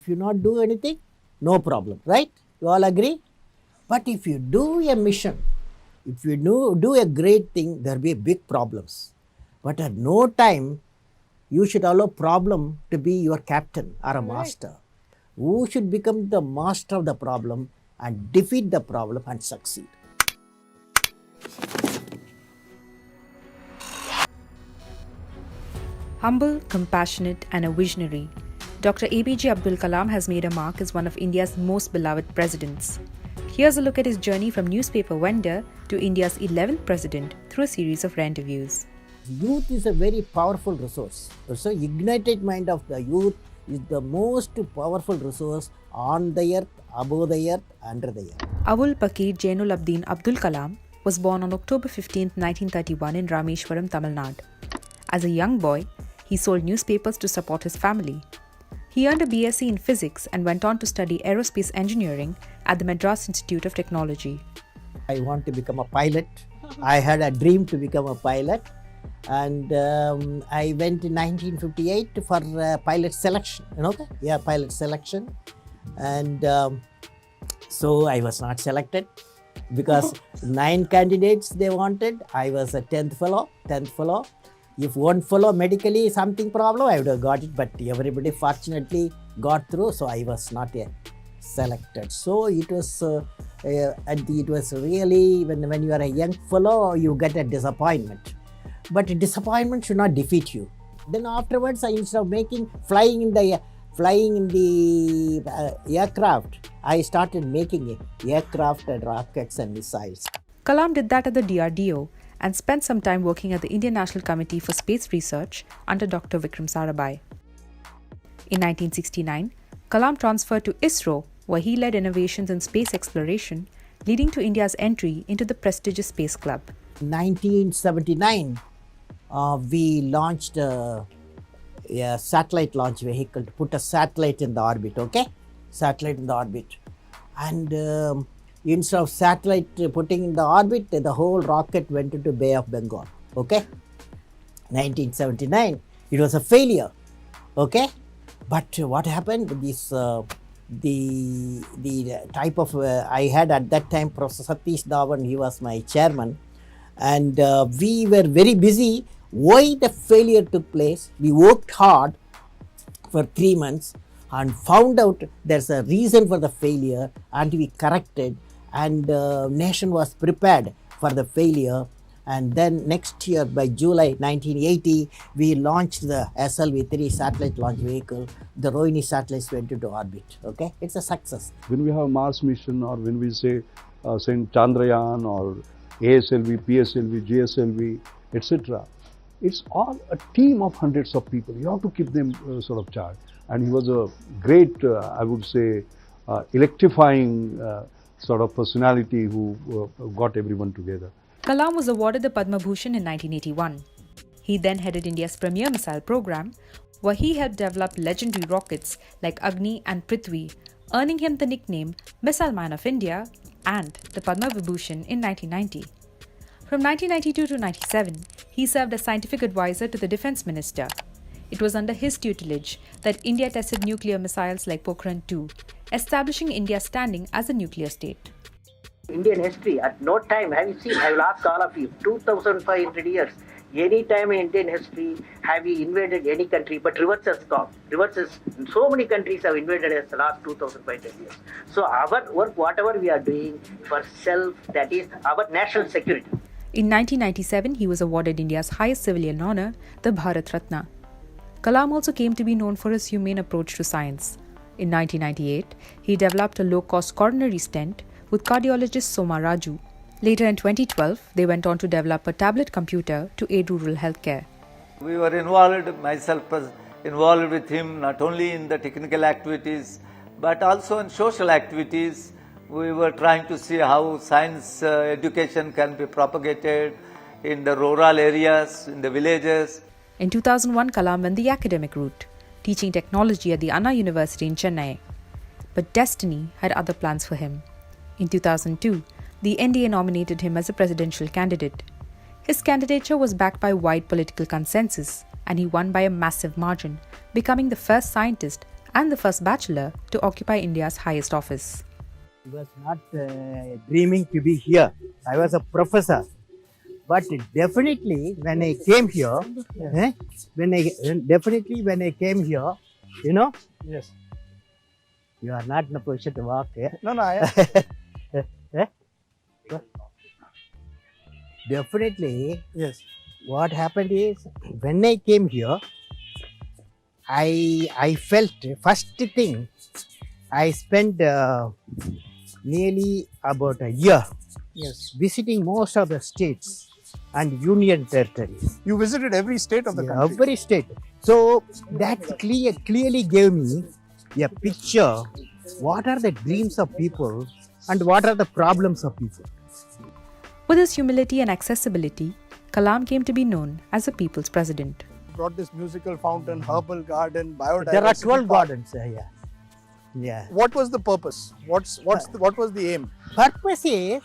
If you not do anything, no problem, right? You all agree? But if you do a mission, if you do a great thing, there will be big problems. But at no time, you should allow problem to be your captain or a master. Who should become the master of the problem and defeat the problem and succeed. Humble, compassionate, and a visionary, Dr. APJ Abdul Kalam has made a mark as one of India's most beloved presidents. Here's a look at his journey from newspaper vendor to India's 11th president through a series of rare interviews. Youth is a very powerful resource. So ignited mind of the youth is the most powerful resource on the earth, above the earth, under the earth. Avul Pakir Jainul Abdin Abdul Kalam was born on October 15, 1931 in Rameshwaram, Tamil Nadu. As a young boy, he sold newspapers to support his family. He earned a BSc in physics and went on to study aerospace engineering at the Madras Institute of Technology. I want to become a pilot. I had a dream to become a pilot. And I went in 1958 for pilot selection, pilot selection. And so I was not selected because 9 candidates they wanted. I was a 10th fellow. If one fellow medically something problem, I would have got it, but everybody fortunately got through, so I was not selected. So it was it was really when you are a young fellow, you get a disappointment. But disappointment should not defeat you. Then afterwards, instead of flying in the aircraft, I started making aircraft and rockets and missiles. Kalam did that at the DRDO and spent some time working at the Indian National Committee for Space Research under Dr. Vikram Sarabhai. In 1969, Kalam transferred to ISRO, where he led innovations in space exploration, leading to India's entry into the prestigious Space Club. In 1979, we launched a satellite launch vehicle to put a satellite in the orbit, Satellite in the orbit. And instead of satellite putting in the orbit, the whole rocket went into Bay of Bengal, 1979, it was a failure, But what happened, the type of, I had at that time Professor Satish Dhawan, he was my chairman. And we were very busy. Why the failure took place? We worked hard for 3 months and found out there's a reason for the failure, and we corrected, and nation was prepared for the failure. And then next year, by July 1980, we launched the SLV-3 satellite launch vehicle. The Rohini satellites went into orbit. It's a success. When we have Mars mission, or when we say send Chandrayaan or ASLV, PSLV, GSLV, etc., it's all a team of hundreds of people. You have to keep them sort of charged. And he was a great, I would say, electrifying sort of personality who got everyone together. Kalam was awarded the Padma Bhushan in 1981. He then headed India's premier missile program, where he helped develop legendary rockets like Agni and Prithvi, earning him the nickname Missile Man of India and the Padma Vibhushan in 1990. From 1992 to 97, he served as scientific advisor to the defense minister. It was under his tutelage that India tested nuclear missiles like Pokhran-2, establishing India's standing as a nuclear state. Indian history, at no time have you seen, I will ask all of you, 2,500 years, any time in Indian history have we invaded any country, but reverse has stopped. So many countries have invaded us the last 2,500 years. So our work, whatever we are doing for self, that is our national security. In 1997, he was awarded India's highest civilian honor, the Bharat Ratna. Kalam also came to be known for his humane approach to science. In 1998, he developed a low-cost coronary stent with cardiologist Soma Raju. Later in 2012, they went on to develop a tablet computer to aid rural healthcare. We were involved, myself was involved with him not only in the technical activities but also in social activities. We were trying to see how science education can be propagated in the rural areas, in the villages. In 2001, Kalam went the academic route, teaching technology at the Anna University in Chennai. But destiny had other plans for him. In 2002, the NDA nominated him as a presidential candidate. His candidature was backed by wide political consensus, and he won by a massive margin, becoming the first scientist and the first bachelor to occupy India's highest office. I was not dreaming to be here. I was a professor. But definitely when I came here, when I came here, you know, Yes. you are not in a position to walk. No, no, Definitely, yes. what happened is when I came here, I felt first thing I spent nearly about a year Yes. visiting most of the states and union territories. You visited every state of the country. Every state. So that clearly gave me a picture. What are the dreams of people and what are the problems of people? With his humility and accessibility, Kalam came to be known as the people's president. Brought this musical fountain, herbal garden, biodiversity. There are 12 park. gardens. Yeah. What was the purpose? What was the aim? Purpose is,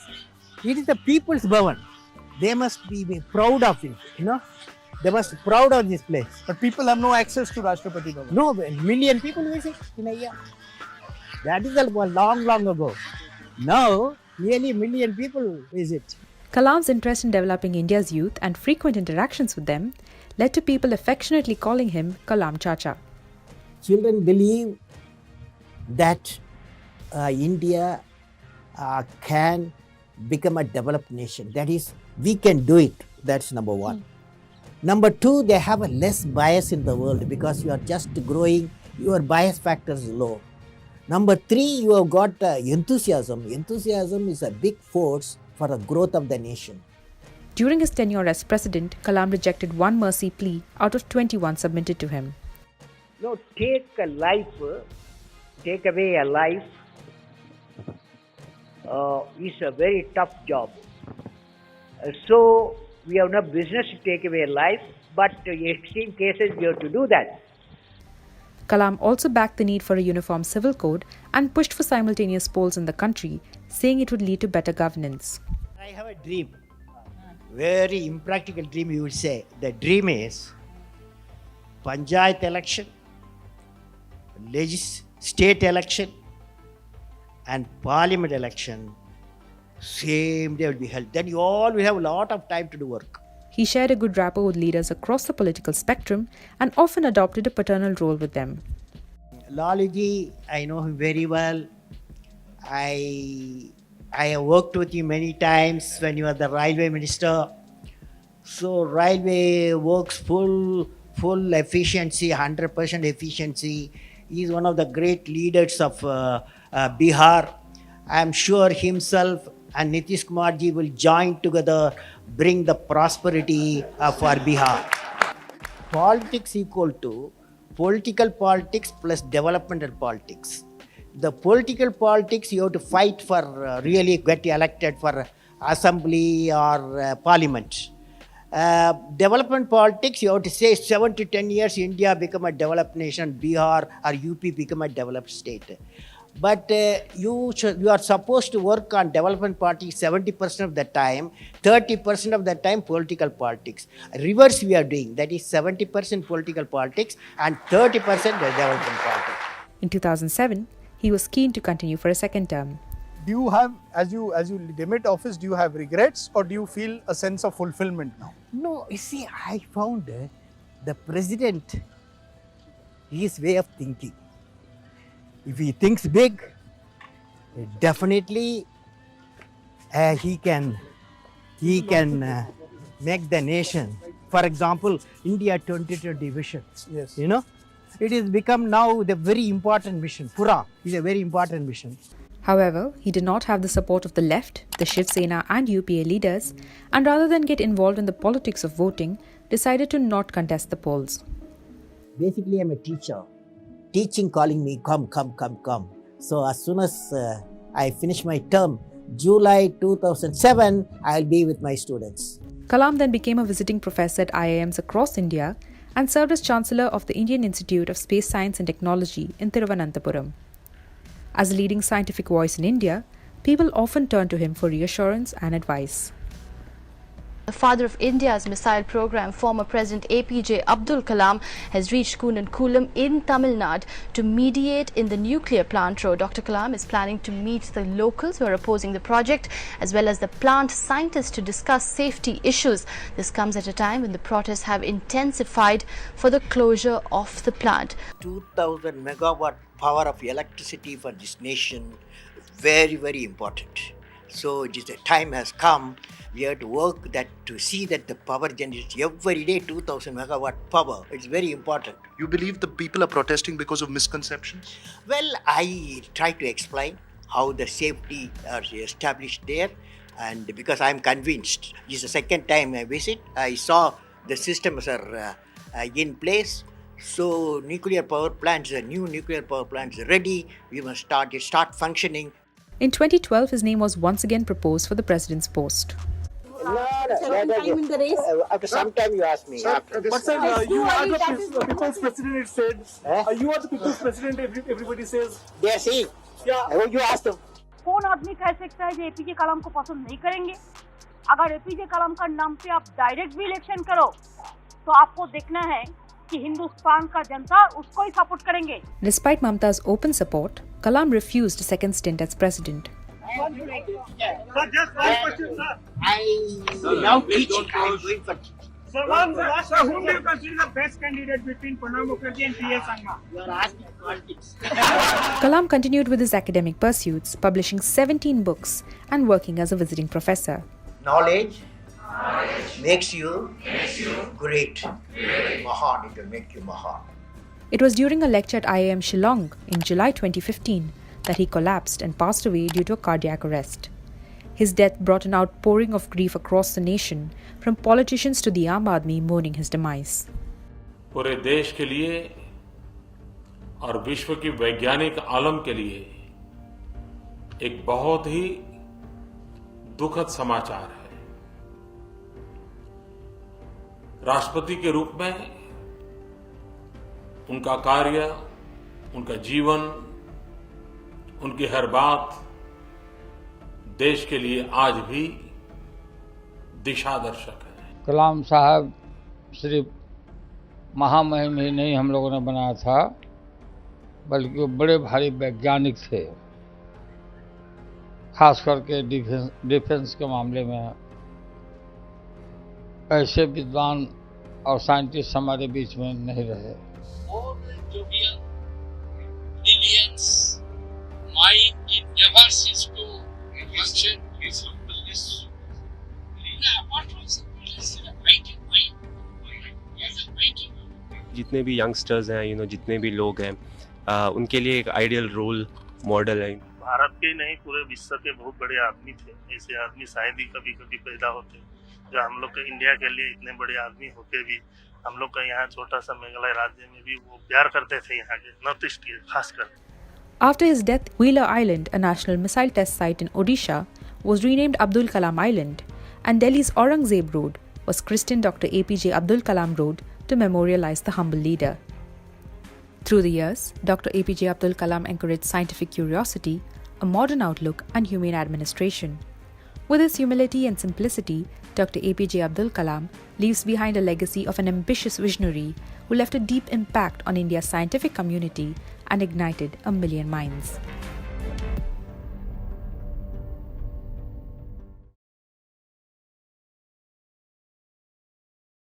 it is the people's Bhavan. They must be proud of it, you know. They must be proud of this place. But people have no access to Rashtrapati Bhavan. No, a million people visit in a year. That is a long ago. Now, nearly a million people visit. Kalam's interest in developing India's youth and frequent interactions with them led to people affectionately calling him Kalam Chacha. Children believe that India can become a developed nation. That is, we can do it. That's number one. Number two, they have a less bias in the world because you are just growing, your bias factor is low. Number three, you have got enthusiasm. Enthusiasm is a big force for the growth of the nation. During his tenure as president, Kalam rejected one mercy plea out of 21 submitted to him. No, take away a life is a very tough job. So we have no business to take away a life, but in extreme cases we have to do that. Kalam also backed the need for a uniform civil code and pushed for simultaneous polls in the country, saying it would lead to better governance. I have a dream, very impractical dream you would say. The dream is Panchayat election, state election and parliament election, same day will be held. Then you all will have a lot of time to do work. He shared a good rapport with leaders across the political spectrum and often adopted a paternal role with them. Laluji, I know him very well. I have worked with you many times when you were the railway minister. So railway works full efficiency, 100% efficiency. He is one of the great leaders of Bihar. I am sure himself and Nitish Kumar ji will join together, bring the prosperity for Bihar. Politics equal to political politics plus developmental politics. The political politics you have to fight for really get elected for assembly or parliament. Development politics, you have to say 7 to 10 years India become a developed nation, Bihar or UP become a developed state. But you are supposed to work on development politics 70% of the time, 30% of the time political politics. Reverse we are doing, that is 70% political politics and 30% development politics. In 2007, he was keen to continue for a second term. Do you have, as you demit office, do you have regrets or do you feel a sense of fulfillment now? No, you see, I found the president, his way of thinking. If he thinks big, definitely he can make the nation. For example, India 2020 vision. Yes. You know, it has become now the very important mission. Pura is a very important mission. However, he did not have the support of the left, the Shiv Sena and UPA leaders, and rather than get involved in the politics of voting, decided to not contest the polls. Basically, I'm a teacher. Teaching calling me, come. So as soon as I finish my term, July 2007, I'll be with my students. Kalam then became a visiting professor at IIMs across India and served as Chancellor of the Indian Institute of Space Science and Technology in Thiruvananthapuram. As a leading scientific voice in India, people often turn to him for reassurance and advice. The father of India's missile program, former President APJ Abdul Kalam, has reached Kunnam in Tamil Nadu to mediate in the nuclear plant row. Dr. Kalam is planning to meet the locals who are opposing the project as well as the plant scientists to discuss safety issues. This comes at a time when the protests have intensified for the closure of the plant. 2000 megawatt power of electricity for this nation, very, very important. So the time has come. We have to work that to see that the power generation every day 2000 megawatt power. It's very important. You believe the people are protesting because of misconceptions? Well, I try to explain how the safety are established there, and because I'm convinced, this is the second time I visit, I saw the systems are in place. So nuclear power plants, the new nuclear power plants are ready. We must start functioning. In 2012, his name was once again proposed for the president's post. After some time you ask me. But sir, you are the people's president, it said. You are the people's president, everybody says. They are saying. Yeah. You ask them. कौन आदमी कह सकता है जो APJ कलाम को पसंद नहीं करेंगे? अगर एपीजे कलाम का नाम पे आप डायरेक्ट भी इलेक्शन करो तो आपको देखना है कि हिंदुस्तान का जनता उसको ही सपोर्ट करेंगे. Despite Mamta's open support, Kalam refused a second stint as president. Sir, just one question, sir. I now teaching. I'm going for teaching. Sir, whom do you consider the best candidate between Pranab Mukherjee and P.A. Sangma? You are asking politics. Kalam continued with his academic pursuits, publishing 17 books and working as a visiting professor. Knowledge makes you great. Mahan, it will make you Mahan. It was during a lecture at IIM Shillong in July 2015 that he collapsed and passed away due to a cardiac arrest. His death brought an outpouring of grief across the nation, from politicians to the Aam Aadmi mourning his demise. पूरे देश के लिए और विश्व की वैज्ञानिक आलम के लिए एक बहुत ही दुखद समाचार है. राष्ट्रपति के रूप में उनका कार्य, उनका जीवन, उनकी हर बात देश के लिए आज भी दिशादर्शक है. कलाम साहब सिर्फ महामहिम ही नहीं हम लोगों ने बनाया था, बल्कि वो बड़े भारी वैज्ञानिक थे. खास करके डिफेंस के मामले में ऐसे विद्वान और साइंटिस्ट हमारे बीच में नहीं रहे. जितने भी यंगस्टर्स हैं, जितने भी लोग हैं, उनके लिए एक आइडियल रोल मॉडल है. भारत के नहीं पूरे विश्व के बहुत बड़े आदमी थे. ऐसे आदमी शायद ही कभी कभी पैदा होते जो हम लोग के इंडिया के लिए इतने बड़े आदमी होके भी हम लोग का यहाँ छोटा सा मेघालय राज्य में भी वो प्यार करते थे यहाँ के नॉर्थ ईस्ट के खासकर. After his death, Wheeler Island, a national missile test site in Odisha, was renamed Abdul Kalam Island, and Delhi's Aurangzeb Road was christened Dr. APJ Abdul Kalam Road to memorialize the humble leader. Through the years, Dr. APJ Abdul Kalam encouraged scientific curiosity, a modern outlook, and humane administration. With his humility and simplicity, Dr. APJ Abdul Kalam leaves behind a legacy of an ambitious visionary who left a deep impact on India's scientific community and ignited a million minds.